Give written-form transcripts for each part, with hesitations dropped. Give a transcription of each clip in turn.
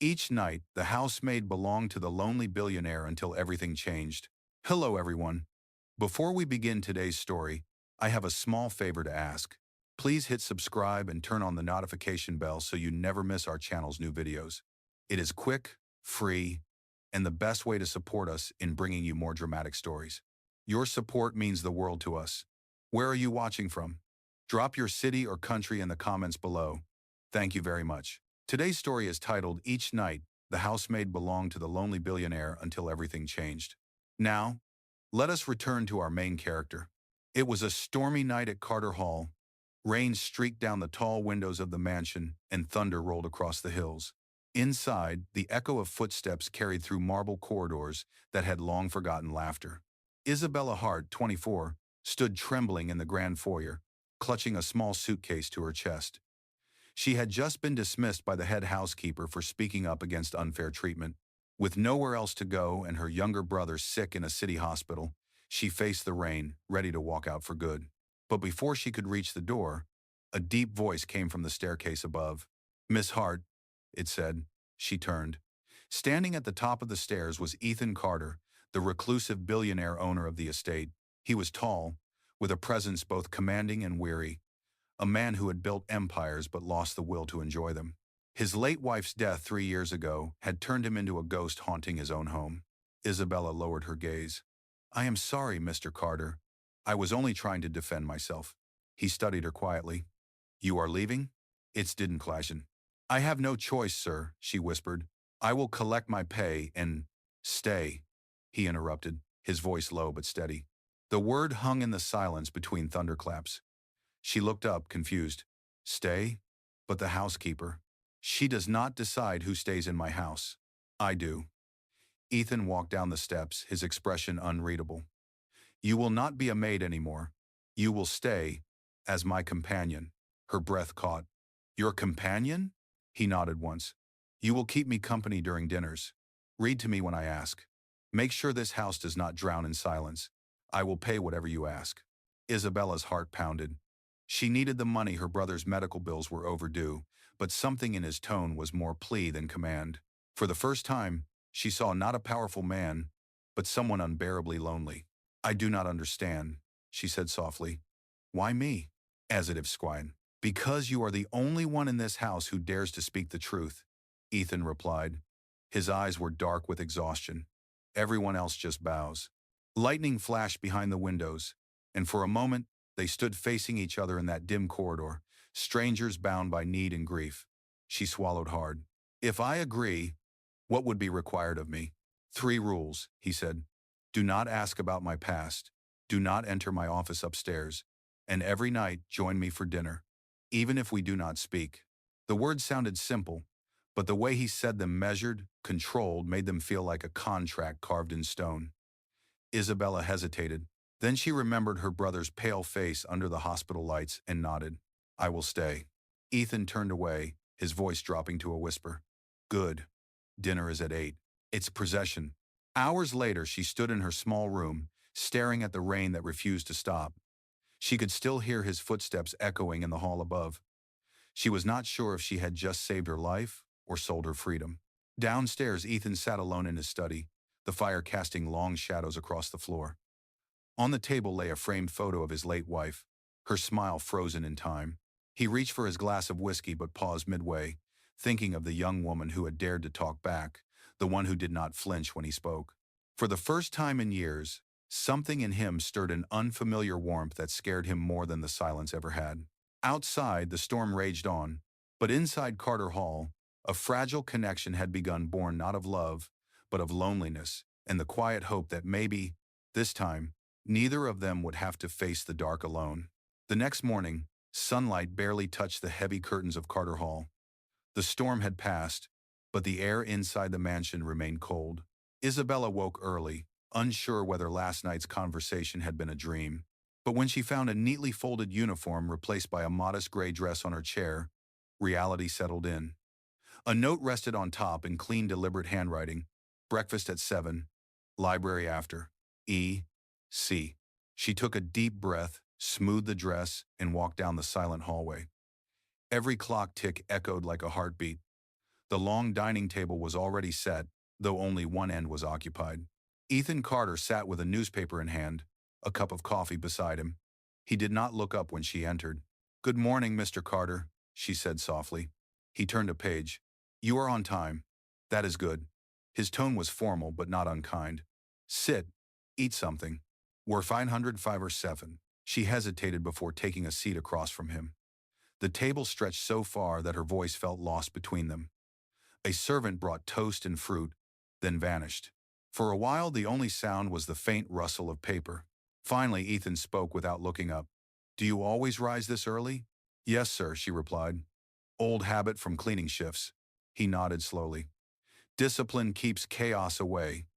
Each night, the housemaid belonged to the lonely billionaire until everything changed. Hello, everyone. Before we begin today's story, I have a small favor to ask. Please hit subscribe and turn on the notification bell so you never miss our channel's new videos. It is quick, free, and the best way to support us in bringing you more dramatic stories. Your support means the world to us. Where are you watching from? Drop your city or country in the comments below. Thank you very much. Today's story is titled, Each Night, the Housemaid Belonged to the Lonely Billionaire Until Everything Changed. Now, let us return to our main character. It was a stormy night at Carter Hall. Rain streaked down the tall windows of the mansion, and thunder rolled across the hills. Inside, the echo of footsteps carried through marble corridors that had long forgotten laughter. Isabella Hart, 24, stood trembling in the grand foyer, clutching a small suitcase to her chest. She had just been dismissed by the head housekeeper for speaking up against unfair treatment. With nowhere else to go and her younger brother sick in a city hospital, she faced the rain, ready to walk out for good. But before she could reach the door, a deep voice came from the staircase above. "Miss Hart," it said. She turned. Standing at the top of the stairs was Ethan Carter, the reclusive billionaire owner of the estate. He was tall, with a presence both commanding and weary, a man who had built empires but lost the will to enjoy them. His late wife's death 3 years ago had turned him into a ghost haunting his own home. Isabella lowered her gaze. "I am sorry, Mr. Carter. I was only trying to defend myself." He studied her quietly. "You are leaving?" It didn't clash. "I have no choice, sir," she whispered. "I will collect my pay and stay," he interrupted, his voice low but steady. The word hung in the silence between thunderclaps. She looked up, confused. "Stay? But the housekeeper. She does not decide who stays in my house. I do." Ethan walked down the steps, his expression unreadable. "You will not be a maid anymore. You will stay as my companion." Her breath caught. "Your companion?" He nodded once. "You will keep me company during dinners. Read to me when I ask. Make sure this house does not drown in silence. I will pay whatever you ask." Isabella's heart pounded. She needed the money. Her brother's medical bills were overdue, but something in his tone was more plea than command. For the first time, she saw not a powerful man, but someone unbearably lonely. "I do not understand," she said softly. "Why me?" As if squine. "Because you are the only one in this house who dares to speak the truth," Ethan replied. His eyes were dark with exhaustion. "Everyone else just bows." Lightning flashed behind the windows, and for a moment, they stood facing each other in that dim corridor, strangers bound by need and grief. She swallowed hard. "If I agree, what would be required of me?" "3 rules," he said. "Do not ask about my past. Do not enter my office upstairs. And every night, join me for dinner, even if we do not speak." The words sounded simple, but the way he said them, measured, controlled, made them feel like a contract carved in stone. Isabella hesitated. Then she remembered her brother's pale face under the hospital lights and nodded. "I will stay." Ethan turned away, his voice dropping to a whisper. "Good. Dinner is at 8. It's procession." Hours later, she stood in her small room, staring at the rain that refused to stop. She could still hear his footsteps echoing in the hall above. She was not sure if she had just saved her life or sold her freedom. Downstairs, Ethan sat alone in his study, the fire casting long shadows across the floor. On the table lay a framed photo of his late wife, her smile frozen in time. He reached for his glass of whiskey but paused midway, thinking of the young woman who had dared to talk back, the one who did not flinch when he spoke. For the first time in years, something in him stirred an unfamiliar warmth that scared him more than the silence ever had. Outside, the storm raged on, but inside Carter Hall, a fragile connection had begun, born not of love, but of loneliness, and the quiet hope that maybe, this time, neither of them would have to face the dark alone. The next morning, sunlight barely touched the heavy curtains of Carter Hall. The storm had passed, but the air inside the mansion remained cold. Isabella woke early, unsure whether last night's conversation had been a dream. But when she found a neatly folded uniform replaced by a modest gray dress on her chair, reality settled in. A note rested on top in clean, deliberate handwriting. "Breakfast at 7, library after. E.C." She took a deep breath, smoothed the dress, and walked down the silent hallway. Every clock tick echoed like a heartbeat. The long dining table was already set, though only one end was occupied. Ethan Carter sat with a newspaper in hand, a cup of coffee beside him. He did not look up when she entered. "Good morning, Mr. Carter," she said softly. He turned a page. "You are on time. That is good." His tone was formal but not unkind. "Sit. Eat something. We're 505 or 7. She hesitated before taking a seat across from him. The table stretched so far that her voice felt lost between them. A servant brought toast and fruit, then vanished. For a while, the only sound was the faint rustle of paper. Finally, Ethan spoke without looking up. "Do you always rise this early?" "Yes, sir," she replied. "Old habit from cleaning shifts." He nodded slowly. "Discipline keeps chaos away.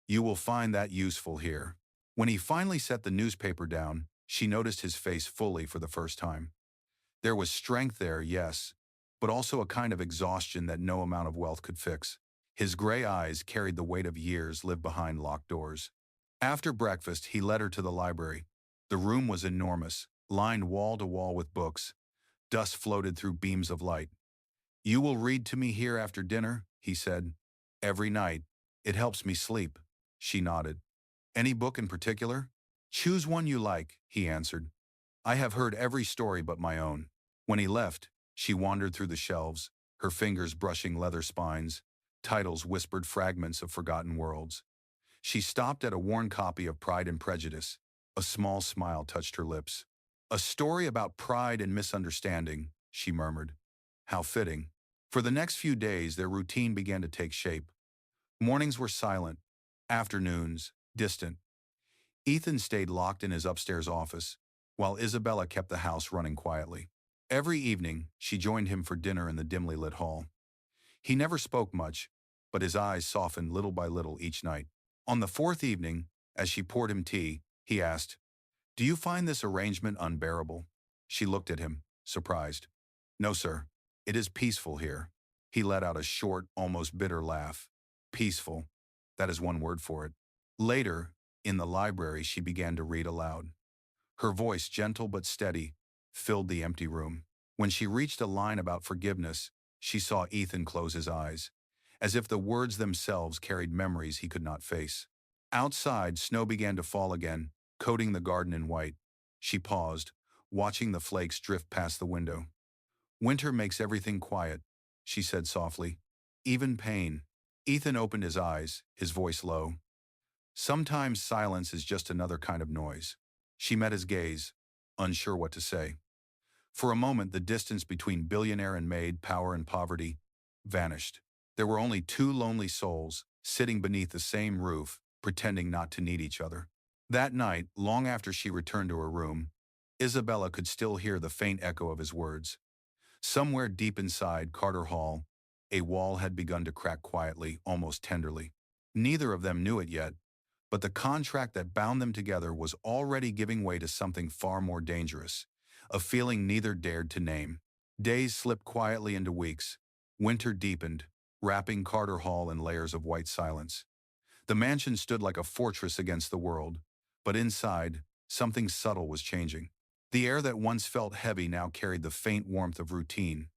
You will find that useful here." When he finally set the newspaper down, she noticed his face fully for the first time. There was strength there, yes, but also a kind of exhaustion that no amount of wealth could fix. His gray eyes carried the weight of years lived behind locked doors. After breakfast, he led her to the library. The room was enormous, lined wall to wall with books. Dust floated through beams of light. "You will read to me here after dinner," he said. "Every night. It helps me sleep." She nodded. "Any book in particular?" "Choose one you like," he answered. "I have heard every story but my own." When he left, she wandered through the shelves, her fingers brushing leather spines. Titles whispered fragments of forgotten worlds. She stopped at a worn copy of Pride and Prejudice. A small smile touched her lips. "A story about pride and misunderstanding," she murmured. How fitting. For the next few days, their routine began to take shape. Mornings were silent, afternoons distant. Ethan stayed locked in his upstairs office, while Isabella kept the house running quietly. Every evening, she joined him for dinner in the dimly lit hall. He never spoke much, but his eyes softened little by little each night. On the fourth evening, as she poured him tea, he asked, "Do you find this arrangement unbearable?" She looked at him, surprised. "No, sir. It is peaceful here." He let out a short, almost bitter laugh. "Peaceful. That is one word for it." Later, in the library, she began to read aloud. Her voice, gentle but steady, filled the empty room. When she reached a line about forgiveness, she saw Ethan close his eyes, as if the words themselves carried memories he could not face. Outside, snow began to fall again, coating the garden in white. She paused, watching the flakes drift past the window. "Winter makes everything quiet," she said softly. "Even pain." Ethan opened his eyes, his voice low. "Sometimes silence is just another kind of noise." She met his gaze, unsure what to say. For a moment, the distance between billionaire and maid, power and poverty, vanished. There were only two lonely souls, sitting beneath the same roof, pretending not to need each other. That night, long after she returned to her room, Isabella could still hear the faint echo of his words. Somewhere deep inside Carter Hall, a wall had begun to crack quietly, almost tenderly. Neither of them knew it yet, but the contract that bound them together was already giving way to something far more dangerous, a feeling neither dared to name. Days slipped quietly into weeks. Winter deepened, wrapping Carter Hall in layers of white silence. The mansion stood like a fortress against the world, but inside, something subtle was changing. The air that once felt heavy now carried the faint warmth of routine.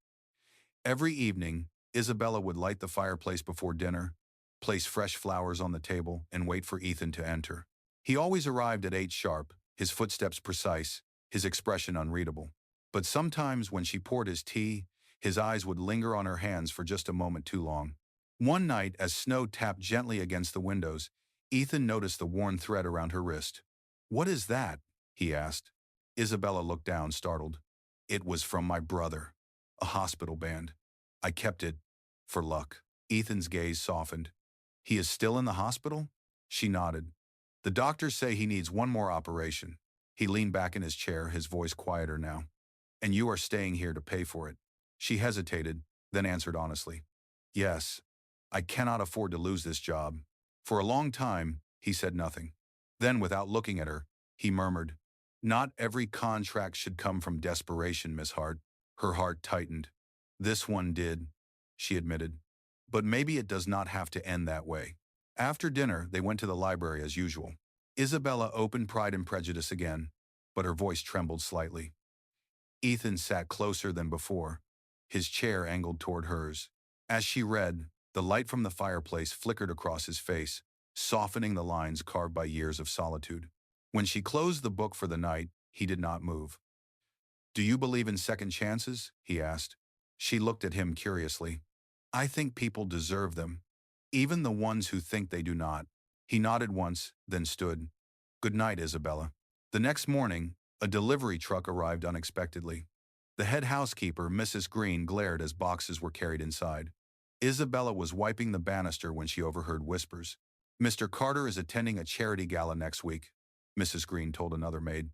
Every evening, Isabella would light the fireplace before dinner, place fresh flowers on the table, and wait for Ethan to enter. He always arrived at 8 sharp, his footsteps precise, his expression unreadable. But sometimes when she poured his tea, his eyes would linger on her hands for just a moment too long. One night, as snow tapped gently against the windows, Ethan noticed the worn thread around her wrist. "What is that?" he asked. Isabella looked down, startled. "It was from my brother. A hospital band. I kept it for luck." Ethan's gaze softened. "He is still in the hospital?" She nodded. "The doctors say he needs one more operation." He leaned back in his chair, his voice quieter now. "And you are staying here to pay for it." She hesitated, then answered honestly. "Yes. I cannot afford to lose this job." For a long time, he said nothing. Then, without looking at her, he murmured, "Not every contract should come from desperation, Miss Hart." Her heart tightened. "This one did," she admitted. "But maybe it does not have to end that way." After dinner, they went to the library as usual. Isabella opened Pride and Prejudice again, but her voice trembled slightly. Ethan sat closer than before, his chair angled toward hers. As she read, the light from the fireplace flickered across his face, softening the lines carved by years of solitude. When she closed the book for the night, he did not move. "Do you believe in second chances?" he asked. She looked at him curiously. "I think people deserve them, even the ones who think they do not." He nodded once, then stood. "Good night, Isabella." The next morning, a delivery truck arrived unexpectedly. The head housekeeper, Mrs. Green, glared as boxes were carried inside. Isabella was wiping the banister when she overheard whispers. "Mr. Carter is attending a charity gala next week," Mrs. Green told another maid.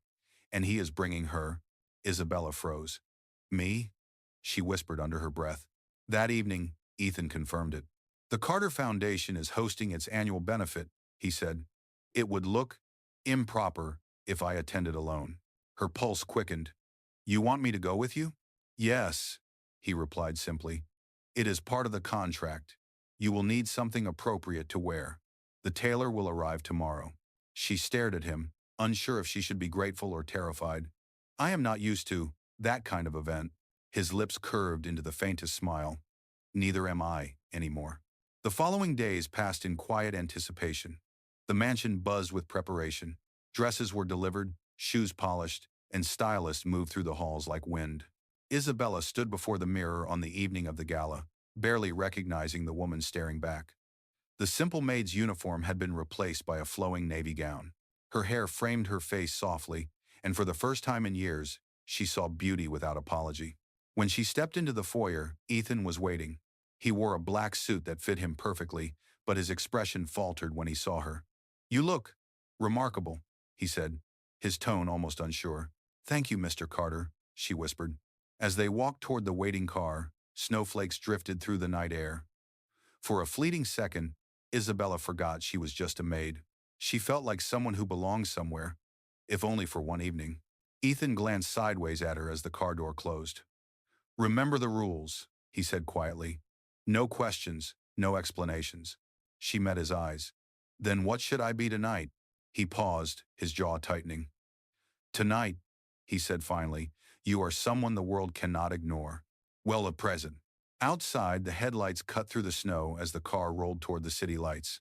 "And he is bringing her." Isabella froze. "Me?" she whispered under her breath. That evening, Ethan confirmed it. "The Carter Foundation is hosting its annual benefit," he said. "It would look improper if I attended alone." Her pulse quickened. "You want me to go with you?" "Yes," he replied simply. "It is part of the contract. You will need something appropriate to wear. The tailor will arrive tomorrow." She stared at him, unsure if she should be grateful or terrified. "I am not used to that kind of event." His lips curved into the faintest smile. "Neither am I anymore." The following days passed in quiet anticipation. The mansion buzzed with preparation. Dresses were delivered, shoes polished, and stylists moved through the halls like wind. Isabella stood before the mirror on the evening of the gala, barely recognizing the woman staring back. The simple maid's uniform had been replaced by a flowing navy gown. Her hair framed her face softly, and for the first time in years, she saw beauty without apology. When she stepped into the foyer, Ethan was waiting. He wore a black suit that fit him perfectly, but his expression faltered when he saw her. "You look remarkable," he said, his tone almost unsure. "Thank you, Mr. Carter," she whispered. As they walked toward the waiting car, snowflakes drifted through the night air. For a fleeting second, Isabella forgot she was just a maid. She felt like someone who belonged somewhere, if only for one evening. Ethan glanced sideways at her as the car door closed. "Remember the rules," he said quietly. "No questions, no explanations." She met his eyes. "Then what should I be tonight?" He paused, his jaw tightening. "Tonight," he said finally, "you are someone the world cannot ignore. Well, a present." Outside, the headlights cut through the snow as the car rolled toward the city lights.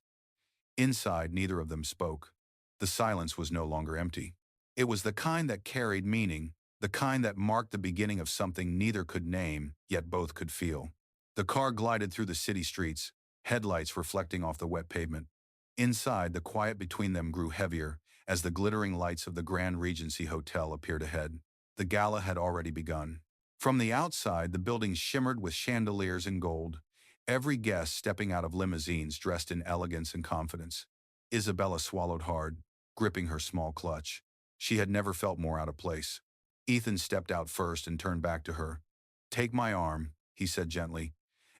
Inside, neither of them spoke. The silence was no longer empty. It was the kind that carried meaning, the kind that marked the beginning of something neither could name, yet both could feel. The car glided through the city streets, headlights reflecting off the wet pavement. Inside, the quiet between them grew heavier as the glittering lights of the Grand Regency Hotel appeared ahead. The gala had already begun. From the outside, the building shimmered with chandeliers and gold, every guest stepping out of limousines dressed in elegance and confidence. Isabella swallowed hard, gripping her small clutch. She had never felt more out of place. Ethan stepped out first and turned back to her. "Take my arm," he said gently,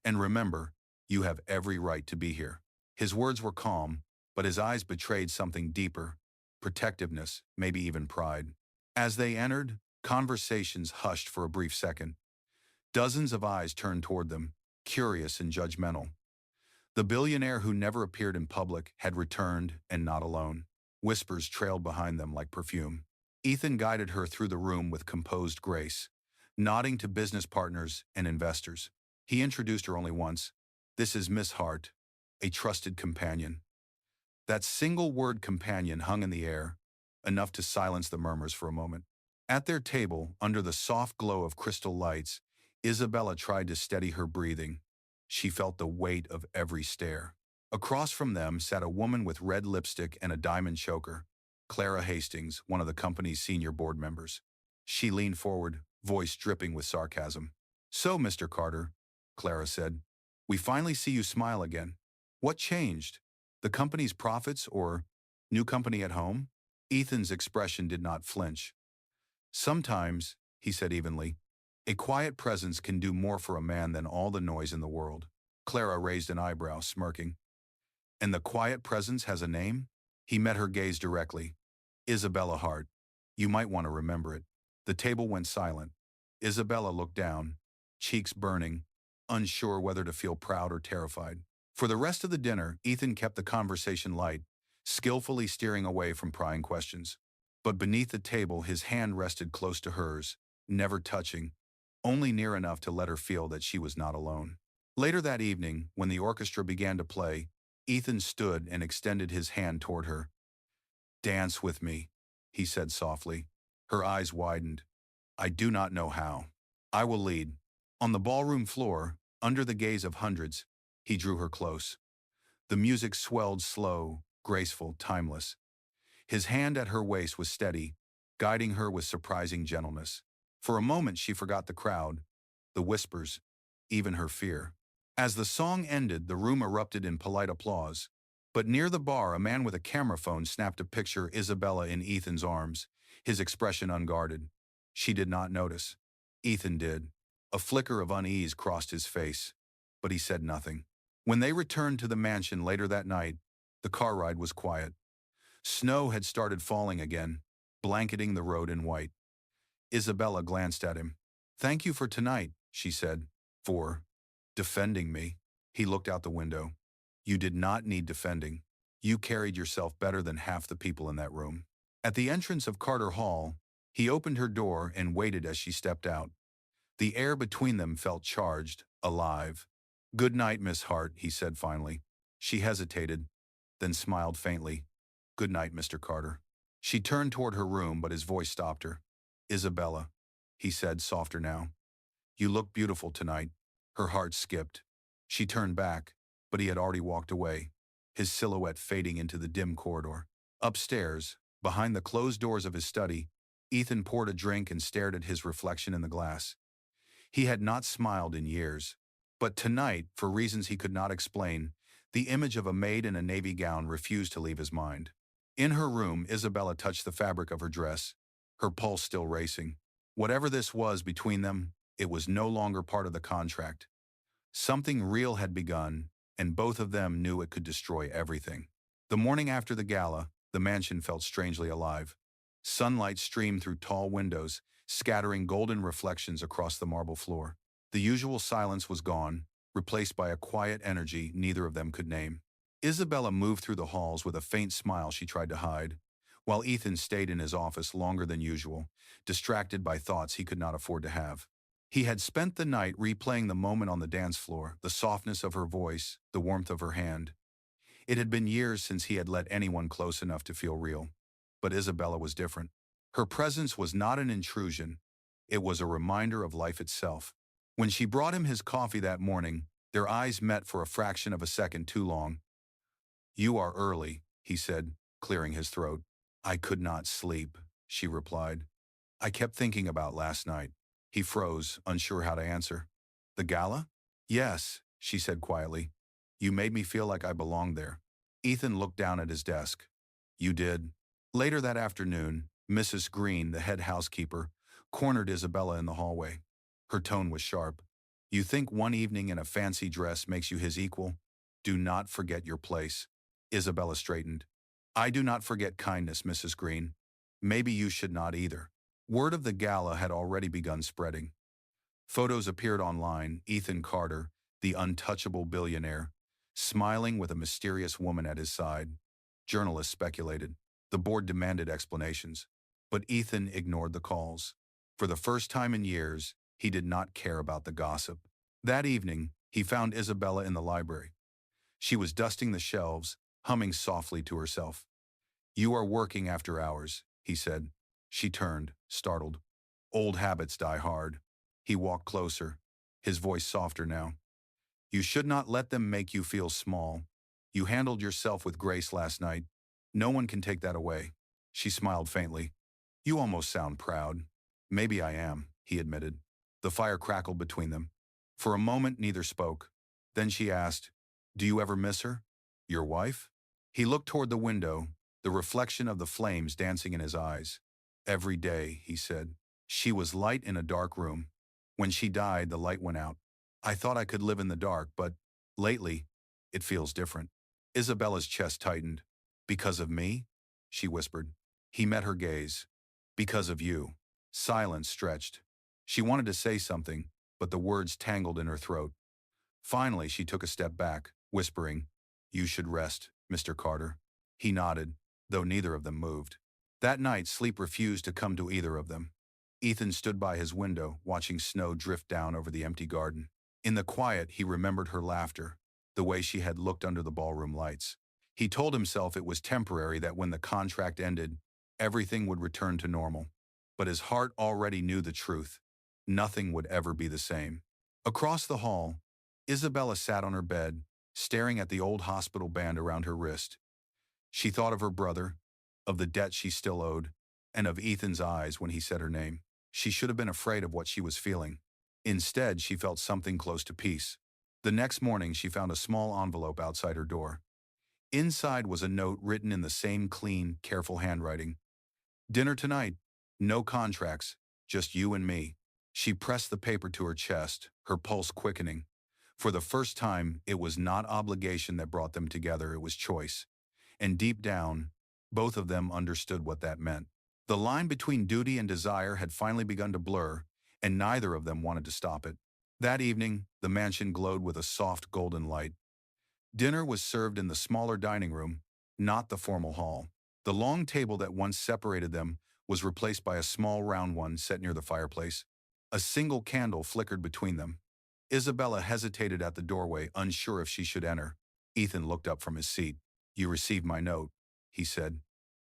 "and remember, you have every right to be here." His words were calm, but his eyes betrayed something deeper, protectiveness, maybe even pride. As they entered, conversations hushed for a brief second. Dozens of eyes turned toward them, curious and judgmental. The billionaire who never appeared in public had returned, and not alone. Whispers trailed behind them like perfume. Ethan guided her through the room with composed grace, nodding to business partners and investors. He introduced her only once. "This is Miss Hart, a trusted companion." That single word companion hung in the air, enough to silence the murmurs for a moment. At their table, under the soft glow of crystal lights, Isabella tried to steady her breathing. She felt the weight of every stare. Across from them sat a woman with red lipstick and a diamond choker, Clara Hastings, one of the company's senior board members. She leaned forward, voice dripping with sarcasm. "So, Mr. Carter," Clara said, "we finally see you smile again. What changed? The company's profits or new company at home?" Ethan's expression did not flinch. "Sometimes," he said evenly, "a quiet presence can do more for a man than all the noise in the world." Clara raised an eyebrow, smirking. "And the quiet presence has a name?" He met her gaze directly. "Isabella Hart. You might want to remember it." The table went silent. Isabella looked down, cheeks burning, unsure whether to feel proud or terrified. For the rest of the dinner, Ethan kept the conversation light, skillfully steering away from prying questions. But beneath the table, his hand rested close to hers, never touching, only near enough to let her feel that she was not alone. Later that evening, when the orchestra began to play, Ethan stood and extended his hand toward her. "Dance with me," he said softly. Her eyes widened. "I do not know how. I will lead." On the ballroom floor, under the gaze of hundreds, he drew her close. The music swelled slow, graceful, timeless. His hand at her waist was steady, guiding her with surprising gentleness. For a moment she forgot the crowd, the whispers, even her fear. As the song ended, the room erupted in polite applause. But near the bar, a man with a camera phone snapped a picture Isabella in Ethan's arms, his expression unguarded. She did not notice. Ethan did. A flicker of unease crossed his face, but he said nothing. When they returned to the mansion later that night, the car ride was quiet. Snow had started falling again, blanketing the road in white. Isabella glanced at him. "Thank you for tonight," she said. "For defending me." He looked out the window. "You did not need defending. You carried yourself better than half the people in that room." At the entrance of Carter Hall, he opened her door and waited as she stepped out. The air between them felt charged, alive. "Good night, Miss Hart," he said finally. She hesitated, then smiled faintly. "Good night, Mr. Carter." She turned toward her room, but his voice stopped her. "Isabella," he said, softer now. "You look beautiful tonight." Her heart skipped. She turned back, but he had already walked away, his silhouette fading into the dim corridor. Upstairs, behind the closed doors of his study, Ethan poured a drink and stared at his reflection in the glass. He had not smiled in years. But tonight, for reasons he could not explain, the image of a maid in a navy gown refused to leave his mind. In her room, Isabella touched the fabric of her dress, her pulse still racing. Whatever this was between them, it was no longer part of the contract. Something real had begun, and both of them knew it could destroy everything. The morning after the gala, the mansion felt strangely alive. Sunlight streamed through tall windows, scattering golden reflections across the marble floor. The usual silence was gone, replaced by a quiet energy neither of them could name. Isabella moved through the halls with a faint smile she tried to hide, while Ethan stayed in his office longer than usual, distracted by thoughts he could not afford to have. He had spent the night replaying the moment on the dance floor, the softness of her voice, the warmth of her hand. It had been years since he had let anyone close enough to feel real. But Isabella was different. Her presence was not an intrusion. It was a reminder of life itself. When she brought him his coffee that morning, their eyes met for a fraction of a second too long. "You are early," he said, clearing his throat. "I could not sleep," she replied. "I kept thinking about last night." He froze, unsure how to answer. "The gala?" "Yes," she said quietly. "You made me feel like I belonged there." Ethan looked down at his desk. "You did." Later that afternoon, Mrs. Green, the head housekeeper, cornered Isabella in the hallway. Her tone was sharp. "You think one evening in a fancy dress makes you his equal? Do not forget your place." Isabella straightened. "I do not forget kindness, Mrs. Green. Maybe you should not either." Word of the gala had already begun spreading. Photos appeared online, Ethan Carter, the untouchable billionaire, smiling with a mysterious woman at his side. Journalists speculated. The board demanded explanations. But Ethan ignored the calls. For the first time in years, he did not care about the gossip. That evening, he found Isabella in the library. She was dusting the shelves, humming softly to herself. "You are working after hours," he said. She turned, startled. "Old habits die hard." He walked closer, his voice softer now. "You should not let them make you feel small. You handled yourself with grace last night. No one can take that away." She smiled faintly. "You almost sound proud." "Maybe I am," he admitted. The fire crackled between them. For a moment, neither spoke. Then she asked, "Do you ever miss her? Your wife?" He looked toward the window, the reflection of the flames dancing in his eyes. "Every day," he said. "She was light in a dark room. When she died, the light went out. I thought I could live in the dark, but lately, it feels different." Isabella's chest tightened. "Because of me?" she whispered. He met her gaze. "Because of you." Silence stretched. She wanted to say something, but the words tangled in her throat. Finally, she took a step back, whispering, "You should rest, Mr. Carter." He nodded, though neither of them moved. That night, sleep refused to come to either of them. Ethan stood by his window, watching snow drift down over the empty garden. In the quiet, he remembered her laughter, the way she had looked under the ballroom lights. He told himself it was temporary, that when the contract ended, everything would return to normal. But his heart already knew the truth. Nothing would ever be the same. Across the hall, Isabella sat on her bed, staring at the old hospital band around her wrist. She thought of her brother, of the debt she still owed, and of Ethan's eyes when he said her name. She should have been afraid of what she was feeling. Instead, she felt something close to peace. The next morning, she found a small envelope outside her door. Inside was a note written in the same clean, careful handwriting. "Dinner tonight. No contracts. Just you and me." She pressed the paper to her chest, her pulse quickening. For the first time, it was not obligation that brought them together, it was choice. And deep down, both of them understood what that meant. The line between duty and desire had finally begun to blur, and neither of them wanted to stop it. That evening, the mansion glowed with a soft golden light. Dinner was served in the smaller dining room, not the formal hall. The long table that once separated them was replaced by a small round one set near the fireplace. A single candle flickered between them. Isabella hesitated at the doorway, unsure if she should enter. Ethan looked up from his seat. "You received my note," he said.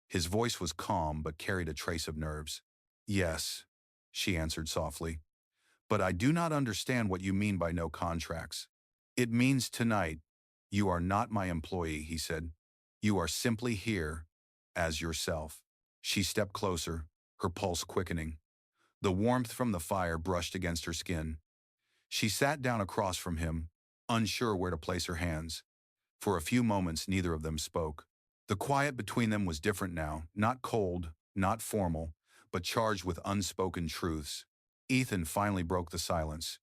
His voice was calm but carried a trace of nerves. "Yes," she answered softly. "But I do not understand what you mean by no contracts." "It means tonight, you are not my employee," he said. "You are simply here as yourself." She stepped closer, her pulse quickening. The warmth from the fire brushed against her skin. She sat down across from him, unsure where to place her hands. For a few moments, neither of them spoke. The quiet between them was different now, not cold, not formal, but charged with unspoken truths. Ethan finally broke the silence.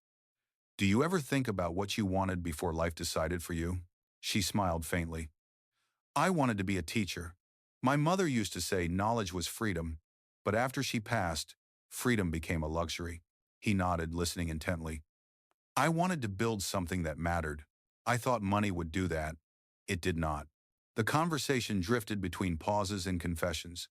"Do you ever think about what you wanted before life decided for you?" She smiled faintly. "I wanted to be a teacher. My mother used to say knowledge was freedom, but after she passed, freedom became a luxury." He nodded, listening intently. "I wanted to build something that mattered. I thought money would do that. It did not." The conversation drifted between pauses and confessions.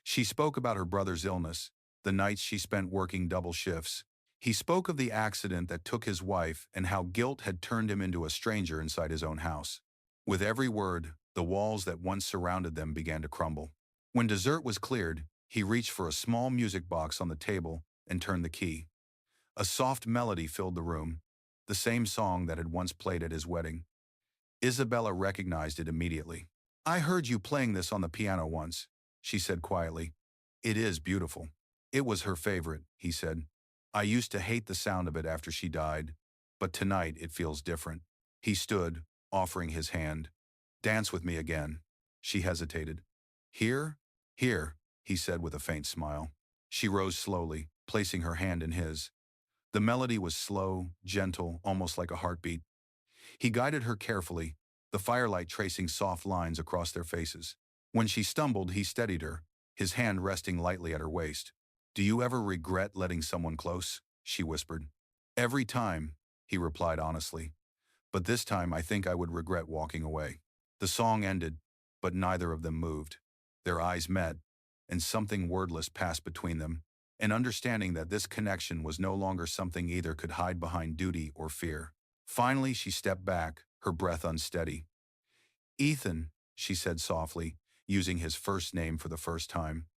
She spoke about her brother's illness, the nights she spent working double shifts. He spoke of the accident that took his wife and how guilt had turned him into a stranger inside his own house. With every word, the walls that once surrounded them began to crumble. When dessert was cleared, he reached for a small music box on the table and turned the key. A soft melody filled the room, the same song that had once played at his wedding. Isabella recognized it immediately. "I heard you playing this on the piano once," she said quietly. "It is beautiful." "It was her favorite," he said. "I used to hate the sound of it after she died, but tonight it feels different." He stood, offering his hand. "Dance with me again." She hesitated. "Here? Here," he said with a faint smile. She rose slowly, placing her hand in his. The melody was slow, gentle, almost like a heartbeat. He guided her carefully, the firelight tracing soft lines across their faces. When she stumbled, he steadied her, his hand resting lightly at her waist. "Do you ever regret letting someone close?" she whispered. "Every time," he replied honestly. "But this time I think I would regret walking away." The song ended, but neither of them moved. Their eyes met, and something wordless passed between them, an understanding that this connection was no longer something either could hide behind duty or fear. Finally, she stepped back, her breath unsteady. "Ethan," she said softly, using his first name for the first time,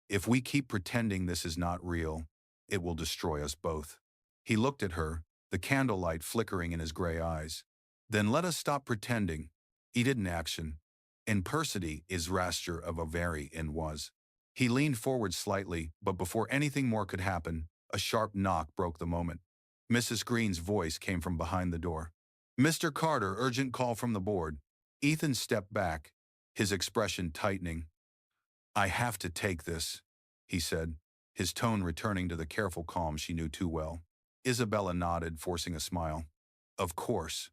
"if we keep pretending this is not real, it will destroy us both." He looked at her, the candlelight flickering in his gray eyes. "Then let us stop pretending." He did in action. "In persody is rasture of a very and was." He leaned forward slightly, but before anything more could happen, a sharp knock broke the moment. Mrs. Green's voice came from behind the door. "Mr. Carter, urgent call from the board." Ethan stepped back, his expression tightening. "I have to take this," he said, his tone returning to the careful calm she knew too well. Isabella nodded, forcing a smile. "Of course."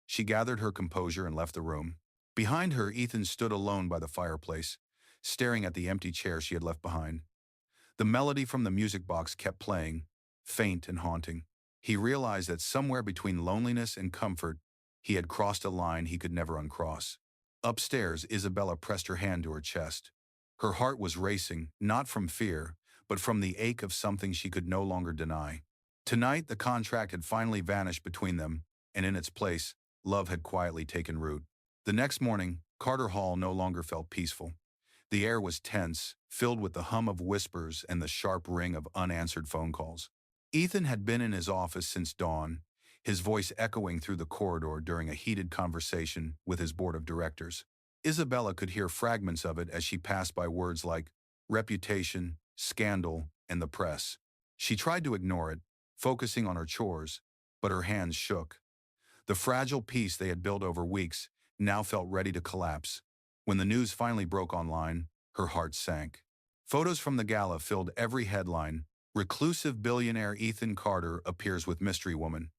She gathered her composure and left the room. Behind her, Ethan stood alone by the fireplace, staring at the empty chair she had left behind. The melody from the music box kept playing, faint and haunting. He realized that somewhere between loneliness and comfort, he had crossed a line he could never uncross. Upstairs, Isabella pressed her hand to her chest. Her heart was racing, not from fear, but from the ache of something she could no longer deny. Tonight, the contract had finally vanished between them, and in its place, love had quietly taken root. The next morning, Carter Hall no longer felt peaceful. The air was tense, filled with the hum of whispers and the sharp ring of unanswered phone calls. Ethan had been in his office since dawn, his voice echoing through the corridor during a heated conversation with his board of directors. Isabella could hear fragments of it as she passed by words like reputation, scandal, and the press. She tried to ignore it, focusing on her chores, but her hands shook. The fragile peace they had built over weeks now felt ready to collapse. When the news finally broke online, her heart sank. Photos from the gala filled every headline. Reclusive billionaire Ethan Carter appears with mystery woman.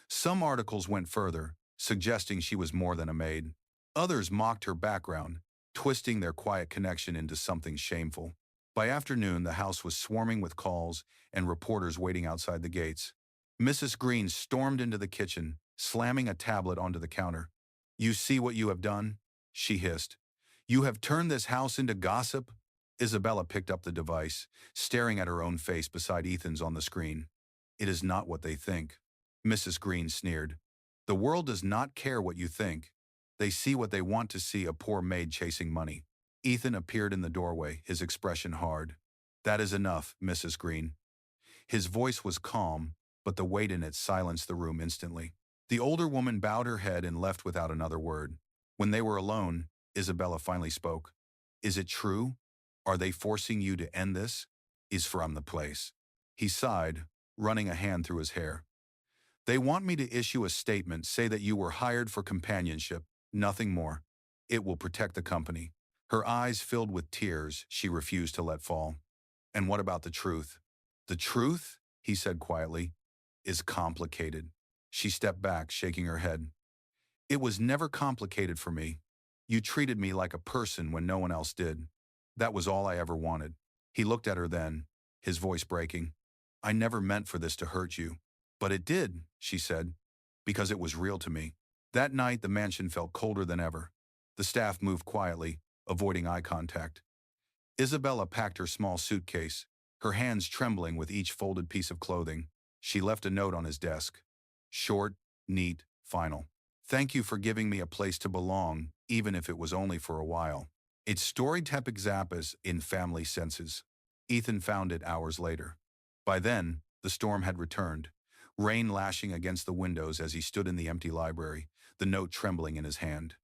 Some articles went further, suggesting she was more than a maid. Others mocked her background, twisting their quiet connection into something shameful. By afternoon, the house was swarming with calls and reporters waiting outside the gates. Mrs. Green stormed into the kitchen, slamming a tablet onto the counter. "You see what you have done?" she hissed. "You have turned this house into gossip?" Isabella picked up the device, staring at her own face beside Ethan's on the screen. "It is not what they think," Mrs. Green sneered. "The world does not care what you think. They see what they want to see, a poor maid chasing money." Ethan appeared in the doorway, his expression hard. "That is enough, Mrs. Green." His voice was calm, but the weight in it silenced the room instantly. The older woman bowed her head and left without another word. When they were alone, Isabella finally spoke. "Is it true? Are they forcing you to end this?" "Is from the place." He sighed, running a hand through his hair. "They want me to issue a statement, say that you were hired for companionship, nothing more. It will protect the company." Her eyes filled with tears she refused to let fall. "And what about the truth?" "The truth," he said quietly, "is complicated." She stepped back, shaking her head. "It was never complicated for me. You treated me like a person when no one else did. That was all I ever wanted." He looked at her then, his voice breaking. "I never meant for this to hurt you." "But it did," she said, "because it was real to me." That night, the mansion felt colder than ever. The staff moved quietly, avoiding eye contact. Isabella packed her small suitcase, her hands trembling with each folded piece of clothing. She left a note on his desk. Short, neat, final. "Thank you for giving me a place to belong, even if it was only for a while." It's story type examples in family senses. Ethan found it hours later. By then, the storm had returned, rain lashing against the windows as he stood in the empty library, the note trembling in his hand.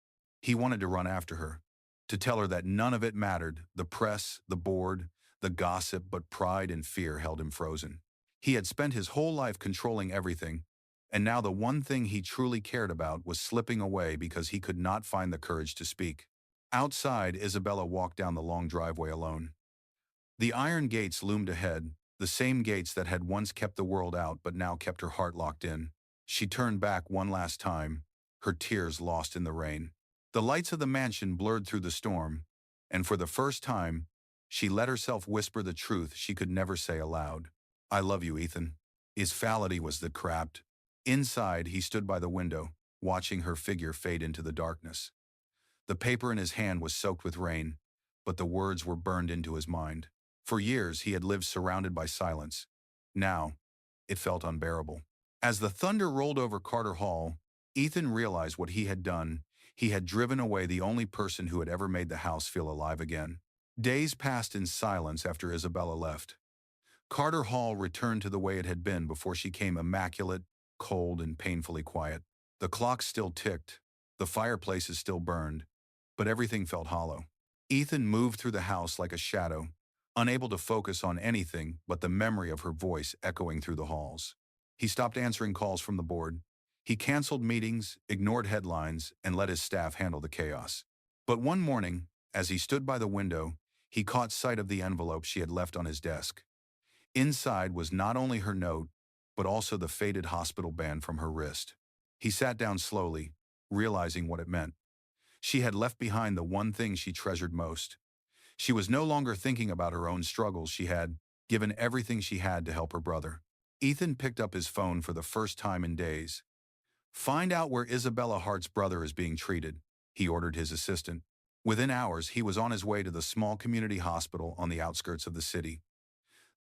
He wanted to run after her, to tell her that none of it mattered, the press, the board, the gossip, but pride and fear held him frozen. He had spent his whole life controlling everything, and now the one thing he truly cared about was slipping away because he could not find the courage to speak. Outside, Isabella walked down the long driveway alone. The iron gates loomed ahead, the same gates that had once kept the world out but now kept her heart locked in. She turned back one last time, her tears lost in the rain. The lights of the mansion blurred through the storm, and for the first time, she let herself whisper the truth she could never say aloud. "I love you, Ethan." His fality was that crabbed. Inside, he stood by the window, watching her figure fade into the darkness. The paper in his hand was soaked with rain, but the words were burned into his mind. For years, he had lived surrounded by silence. Now, it felt unbearable. As the thunder rolled over Carter Hall, Ethan realized what he had done. He had driven away the only person who had ever made the house feel alive again. Days passed in silence after Isabella left. Carter Hall returned to the way it had been before she came, immaculate, cold, and painfully quiet. The clocks still ticked, the fireplaces still burned, but everything felt hollow. Ethan moved through the house like a shadow, unable to focus on anything but the memory of her voice echoing through the halls. He stopped answering calls from the board. He canceled meetings, ignored headlines, and let his staff handle the chaos. But one morning, as he stood by the window, he caught sight of the envelope she had left on his desk. Inside was not only her note, but also the faded hospital band from her wrist. He sat down slowly, realizing what it meant. She had left behind the one thing she treasured most. She was no longer thinking about her own struggles. She had given everything she had to help her brother. Ethan picked up his phone for the first time in days. "Find out where Isabella Hart's brother is being treated," he ordered his assistant. Within hours, he was on his way to the small community hospital on the outskirts of the city.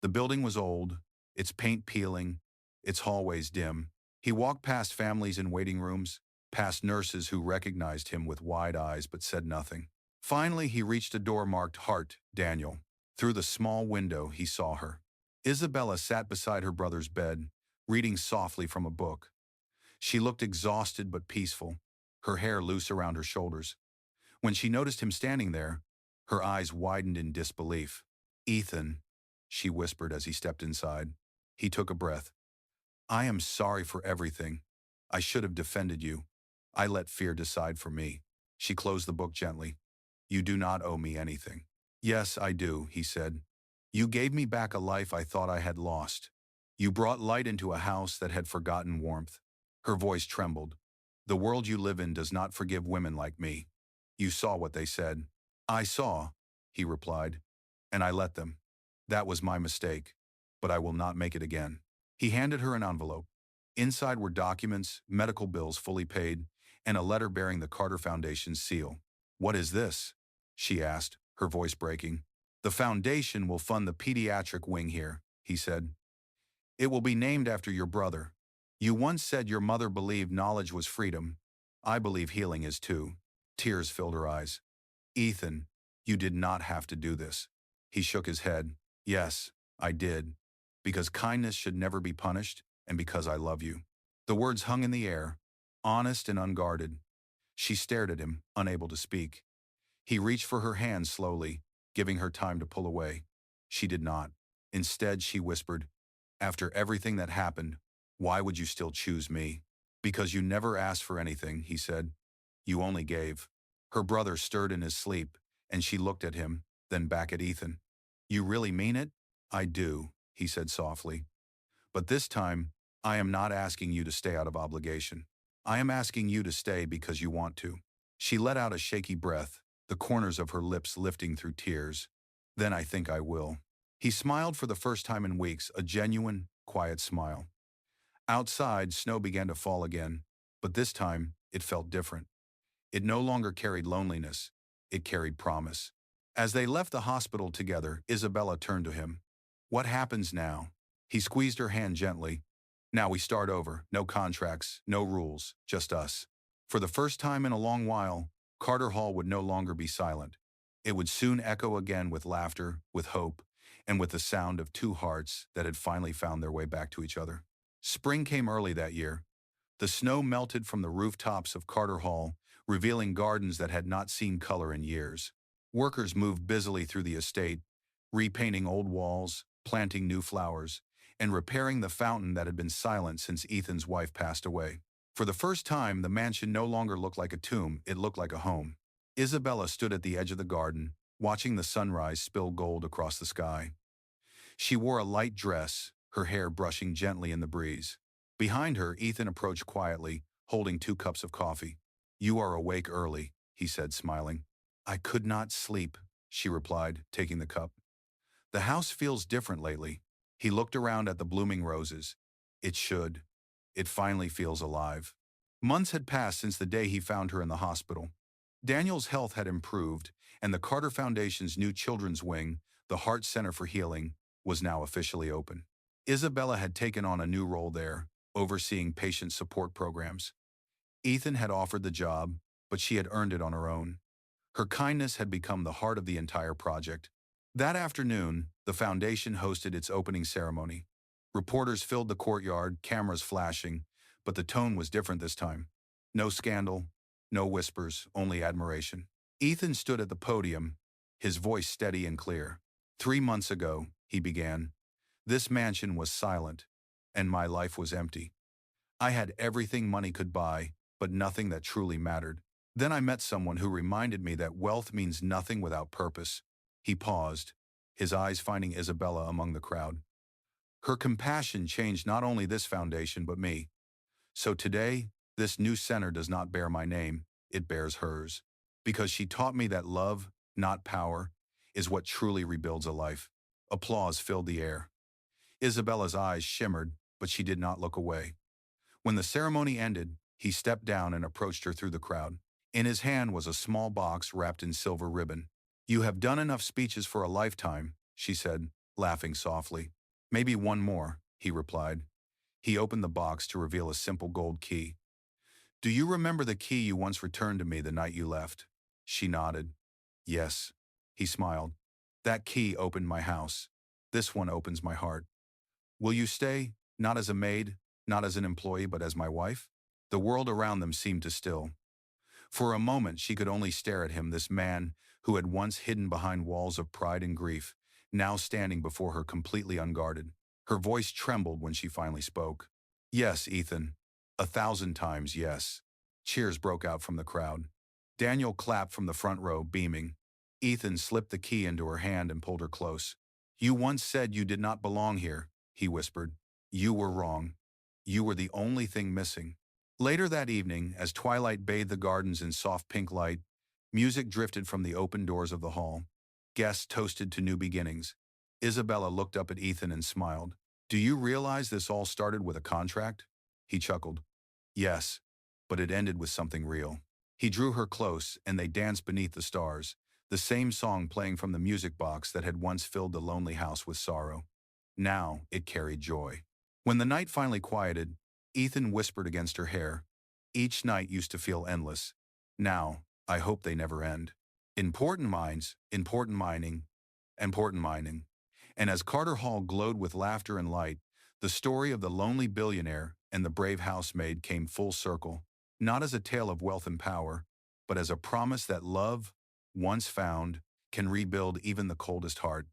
The building was old, its paint peeling, its hallways dim. He walked past families in waiting rooms, past nurses who recognized him with wide eyes but said nothing. Finally, he reached a door marked Heart, Daniel. Through the small window, he saw her. Isabella sat beside her brother's bed, reading softly from a book. She looked exhausted but peaceful, her hair loose around her shoulders. When she noticed him standing there, her eyes widened in disbelief. "Ethan," she whispered as he stepped inside. He took a breath. "I am sorry for everything. I should have defended you. I let fear decide for me." She closed the book gently. "You do not owe me anything." "Yes, I do," he said. "You gave me back a life I thought I had lost. You brought light into a house that had forgotten warmth." Her voice trembled. "The world you live in does not forgive women like me. You saw what they said." "I saw," he replied, "and I let them. That was my mistake, but I will not make it again." He handed her an envelope. Inside were documents, medical bills fully paid, and a letter bearing the Carter Foundation's seal. "What is this?" she asked, her voice breaking. "The foundation will fund the pediatric wing here," he said. "It will be named after your brother. You once said your mother believed knowledge was freedom. I believe healing is too." Tears filled her eyes. "Ethan, you did not have to do this." He shook his head. "Yes, I did. Because kindness should never be punished, and because I love you." The words hung in the air, honest and unguarded. She stared at him, unable to speak. He reached for her hand slowly, giving her time to pull away. She did not. Instead, she whispered, "After everything that happened, why would you still choose me?" "Because you never asked for anything," he said. "You only gave." Her brother stirred in his sleep, and she looked at him, then back at Ethan. "You really mean it?" "I do," he said softly. "But this time, I am not asking you to stay out of obligation. I am asking you to stay because you want to." She let out a shaky breath, the corners of her lips lifting through tears. "Then I think I will." He smiled for the first time in weeks, a genuine, quiet smile. Outside, snow began to fall again, but this time, it felt different. It no longer carried loneliness. It carried promise. As they left the hospital together, Isabella turned to him. "What happens now?" He squeezed her hand gently. "Now we start over. No contracts, no rules, just us." For the first time in a long while, Carter Hall would no longer be silent. It would soon echo again with laughter, with hope, and with the sound of two hearts that had finally found their way back to each other. Spring came early that year. The snow melted from the rooftops of Carter Hall, revealing gardens that had not seen color in years. Workers moved busily through the estate, repainting old walls, planting new flowers, and repairing the fountain that had been silent since Ethan's wife passed away. For the first time, the mansion no longer looked like a tomb, it looked like a home. Isabella stood at the edge of the garden, watching the sunrise spill gold across the sky. She wore a light dress, her hair brushing gently in the breeze. Behind her, Ethan approached quietly, holding 2 cups of coffee. "You are awake early," he said, smiling. "I could not sleep," she replied, taking the cup. "The house feels different lately." He looked around at the blooming roses. "It should. It finally feels alive." Months had passed since the day he found her in the hospital. Daniel's health had improved, and the Carter Foundation's new children's wing, the Heart Center for Healing, was now officially open. Isabella had taken on a new role there, overseeing patient support programs. Ethan had offered the job, but she had earned it on her own. Her kindness had become the heart of the entire project. That afternoon, the foundation hosted its opening ceremony. Reporters filled the courtyard, cameras flashing, but the tone was different this time. No scandal, no whispers, only admiration. Ethan stood at the podium, his voice steady and clear. "3 months ago," he began, "this mansion was silent, and my life was empty. I had everything money could buy, but nothing that truly mattered. Then I met someone who reminded me that wealth means nothing without purpose." He paused, his eyes finding Isabella among the crowd. "Her compassion changed not only this foundation but me. So today, this new center does not bear my name, it bears hers. Because she taught me that love, not power, is what truly rebuilds a life." Applause filled the air. Isabella's eyes shimmered, but she did not look away. When the ceremony ended, he stepped down and approached her through the crowd. In his hand was a small box wrapped in silver ribbon. "You have done enough speeches for a lifetime," she said, laughing softly. "Maybe one more," he replied. He opened the box to reveal a simple gold key. Do you remember the key you once returned to me the night you left? She nodded. Yes. He smiled. That key opened my house. This one opens my heart. Will you stay, not as a maid, not as an employee, but as my wife? The world around them seemed to still. For a moment she could only stare at him, this man who had once hidden behind walls of pride and grief, now standing before her completely unguarded. Her voice trembled when she finally spoke. Yes, Ethan. 1,000 times yes. Cheers broke out from the crowd. Daniel clapped from the front row, beaming. Ethan slipped the key into her hand and pulled her close. You once said you did not belong here, he whispered. You were wrong. You were the only thing missing. Later that evening, as twilight bathed the gardens in soft pink light, music drifted from the open doors of the hall. Guests toasted to new beginnings. Isabella looked up at Ethan and smiled. Do you realize this all started with a contract? He chuckled. Yes, but it ended with something real. He drew her close, and they danced beneath the stars, the same song playing from the music box that had once filled the lonely house with sorrow. Now it carried joy. When the night finally quieted, Ethan whispered against her hair. Each night used to feel endless. Now, I hope they never end. Important minds, important mining, important mining. And as Carter Hall glowed with laughter and light, the story of the lonely billionaire and the brave housemaid came full circle, not as a tale of wealth and power, but as a promise that love, once found, can rebuild even the coldest heart.